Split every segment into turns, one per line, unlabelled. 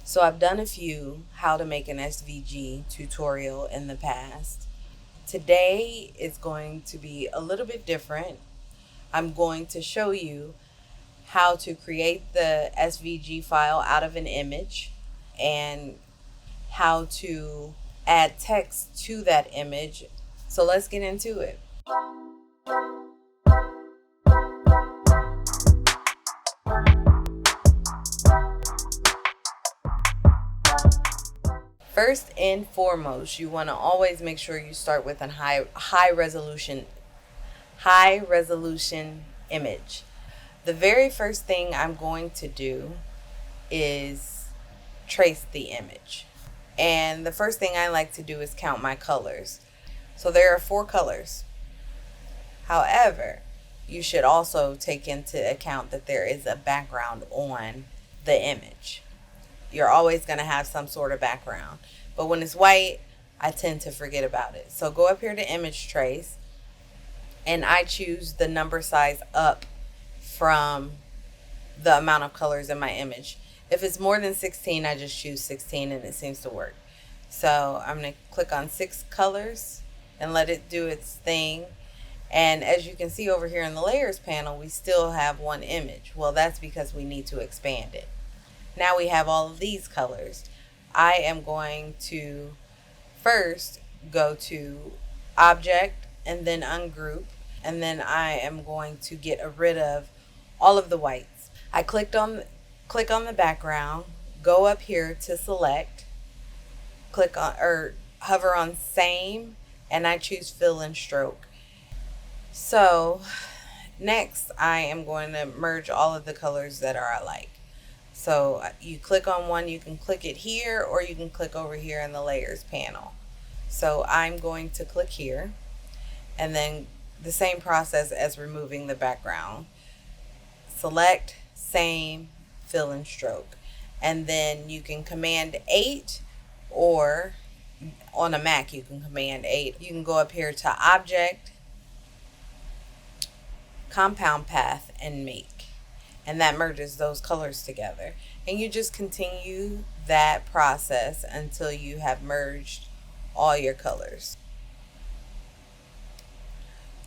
So I've done a few how to make an SVG tutorial in the past. Today is going to be a little bit different. I'm going to show you how to create the SVG file out of an image and how to add text to that image. So let's get into it. First and foremost, you want to always make sure you start with a high resolution image. The very first thing I'm going to do is trace the image. And the first thing I like to do is count my colors. So there are 4 colors. However, you should also take into account that there is a background on the image. You're always going to have some sort of background. But when it's white, I tend to forget about it. So go up here to image trace, and I choose the number size up from the amount of colors in my image. If it's more than 16, I just choose 16 and it seems to work. So I'm going to click on 6 colors and let it do its thing. And as you can see over here in the layers panel, we still have 1 image. Well, that's because we need to expand it. Now we have all of these colors. I am going to first go to object and then ungroup, and then I am going to get rid of all of the whites. I click on the background, go up here to select, click on or hover on same, and I choose fill and stroke. So next I am going to merge all of the colors that are alike. So you click on one, you can click it here or you can click over here in the layers panel. So I'm going to click here, and then the same process as removing the background. Select, same, fill and stroke. And then you can command 8, or on a Mac you can command 8. You can go up here to object, compound path, and make. And that merges those colors together. And you just continue that process until you have merged all your colors.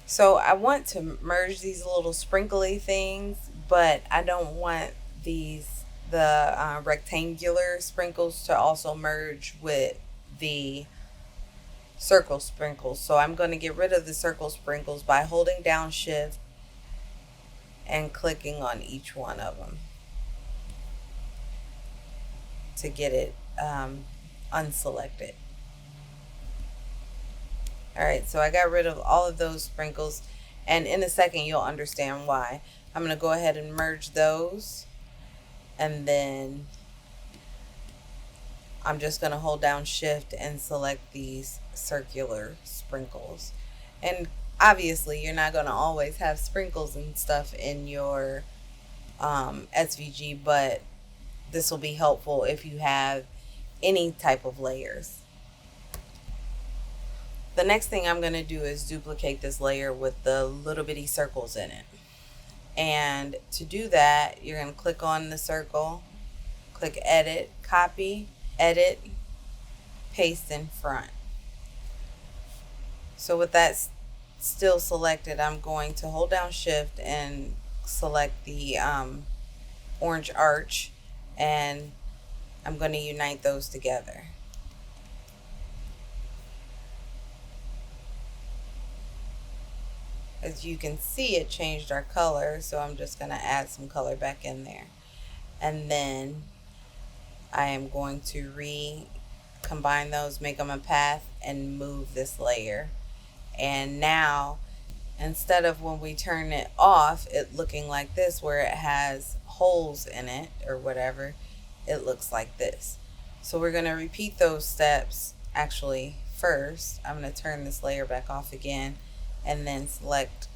So I want to merge these little sprinkly things, but I don't want the rectangular sprinkles to also merge with the circle sprinkles. So I'm going to get rid of the circle sprinkles by holding down shift and clicking on each one of them to get it unselected. Alright, so I got rid of all of those sprinkles, and in a second you'll understand why. I'm going to go ahead and merge those, and then I'm just going to hold down shift and select these circular sprinkles. And obviously you're not going to always have sprinkles and stuff in your SVG, but this will be helpful if you have any type of layers. The next thing I'm going to do is duplicate this layer with the little bitty circles in it. And to do that, you're going to click on the circle, click edit, copy, edit, paste in front. So with that still selected, I'm going to hold down shift and select the orange arch, and I'm going to unite those together. As you can see, it changed our color, so I'm just going to add some color back in there. And then I am going to recombine those, make them a path, and move this layer. And now, instead of when we turn it off, it looking like this, where it has holes in it or whatever, it looks like this. So we're going to repeat those steps. Actually, first, I'm going to turn this layer back off again, and then select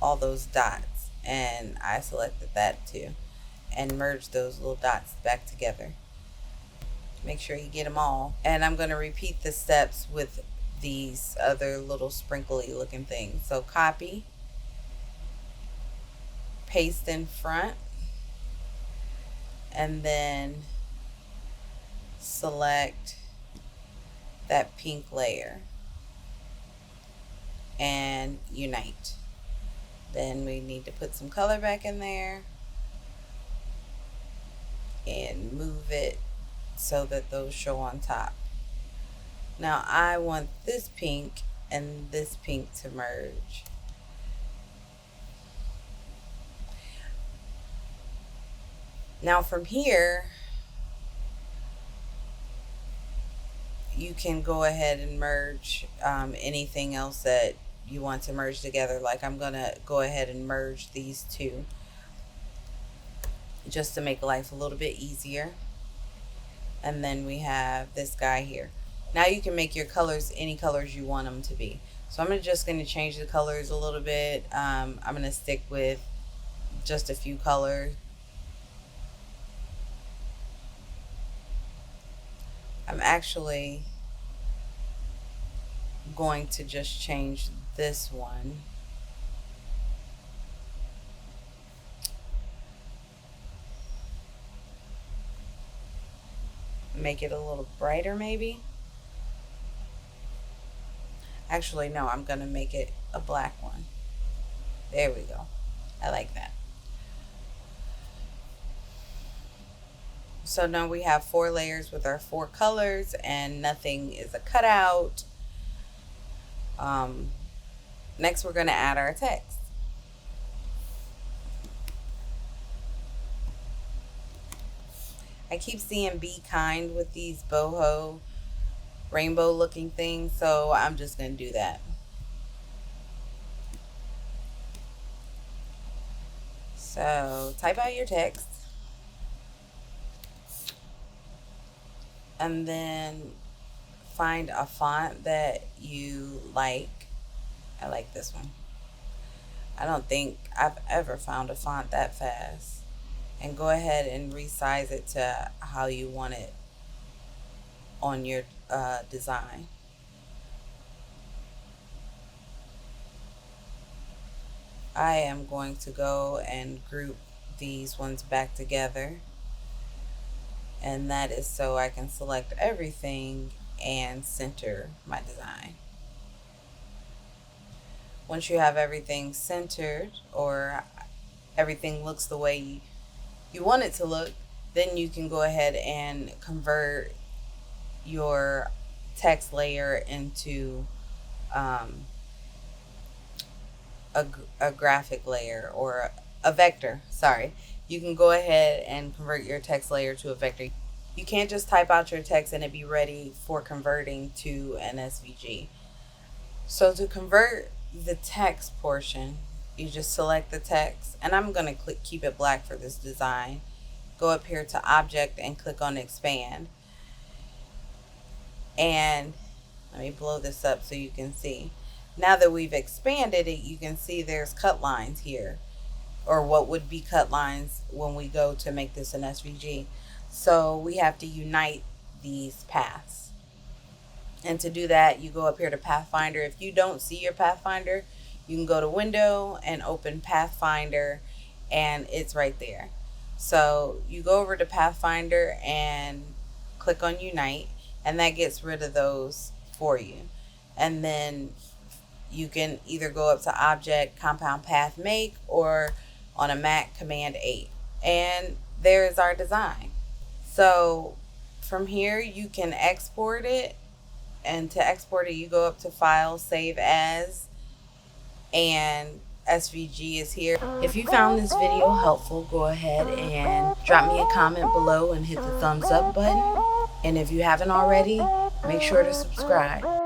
all those dots, and I selected that too, and merge those little dots back together. Make sure you get them all, and I'm going to repeat the steps with these other little sprinkly looking things. So copy, paste in front, and then select that pink layer and unite. Then we need to put some color back in there and move it so that those show on top. Now I want this pink and this pink to merge. Now from here, you can go ahead and merge anything else that you want to merge together. Like I'm gonna go ahead and merge these two just to make life a little bit easier. And then we have this guy here. Now you can make your colors any colors you want them to be. So I'm just going to change the colors a little bit. I'm going to stick with just a few colors. I'm actually going to just change this one. Make it a little brighter maybe. Actually, no, I'm going to make it a black one. There we go. I like that. So now we have 4 layers with our 4 colors and nothing is a cutout. Next, we're going to add our text. I keep seeing be kind with these boho rainbow looking things, so I'm just going to do that. So type out your text and then find a font that you like. I like this one. I don't think I've ever found a font that fast. And go ahead and resize it to how you want it on your design. I am going to go and group these ones back together, and that is so I can select everything and center my design. Once you have everything centered, or everything looks the way you want it to look, then you can go ahead and convert your text layer into a graphic layer, or a vector. Sorry, you can go ahead and convert your text layer to a vector. You can't just type out your text and it be ready for converting to an SVG. So to convert the text portion, you just select the text, and I'm going to keep it black for this design. Go up here to object and click on expand. And let me blow this up so you can see. Now that we've expanded it, you can see there's cut lines here, or what would be cut lines when we go to make this an SVG. So we have to unite these paths. And to do that, you go up here to Pathfinder. If you don't see your Pathfinder, you can go to Window and open Pathfinder, and it's right there. So you go over to Pathfinder and click on Unite, and that gets rid of those for you. And then you can either go up to Object, Compound Path Make, or on a Mac, Command 8. And there is our design. So from here, you can export it. And to export it, you go up to File, Save As, and SVG is here. If you found this video helpful, go ahead and drop me a comment below and hit the thumbs up button. And if you haven't already, make sure to subscribe.